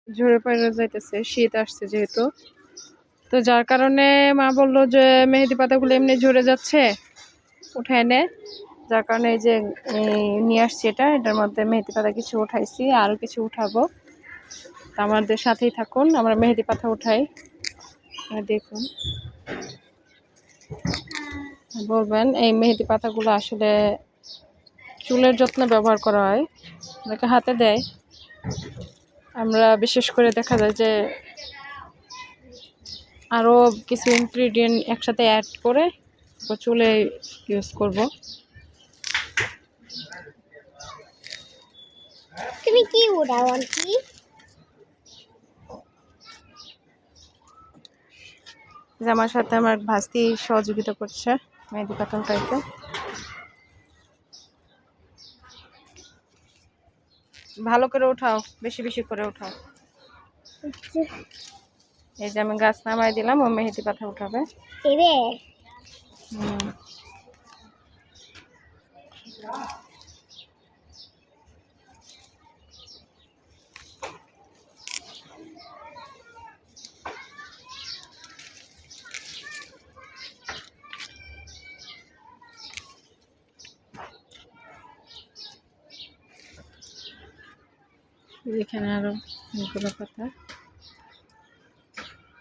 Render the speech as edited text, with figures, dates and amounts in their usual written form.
ঝরে পড়ে যাইতেছে, শীত আসছে যেহেতু। তো যার কারণে মা বললো যে মেহেদি পাতাগুলো এমনি ঝরে যাচ্ছে, উঠায় নে। যার কারণে এই যে নিয়ে আসছি এটার মধ্যে মেহেদি পাতা কিছু উঠাইছি, আরও কিছু উঠাবো। তো আমাদের সাথেই থাকুন, আমরা মেহেদি পাতা উঠাই। দেখুন, বলবেন এই মেহেদি পাতাগুলো আসলে চুলের যত্নে ব্যবহার করা হয়, অনেকে হাতে দেয়। আমরা বিশেষ করে দেখা যায় যে আরও কিছু ইনগ্রিডিয়েন্ট একসাথে অ্যাড করে চুলে ইউজ করব। তুমি কি উড়াও আন্টি? যে আমার সাথে আমার ভাস্তি সহযোগিতা করছে মেহেদি পাতা উঠাইতে। ভালো করে উঠাও, বেশি বেশি করে উঠাও। এই যে আমি গাছ নামাই দিলাম, ও মেহেদি পাতা উঠাবে। এখানে আরো অনেকগুলো পাতা।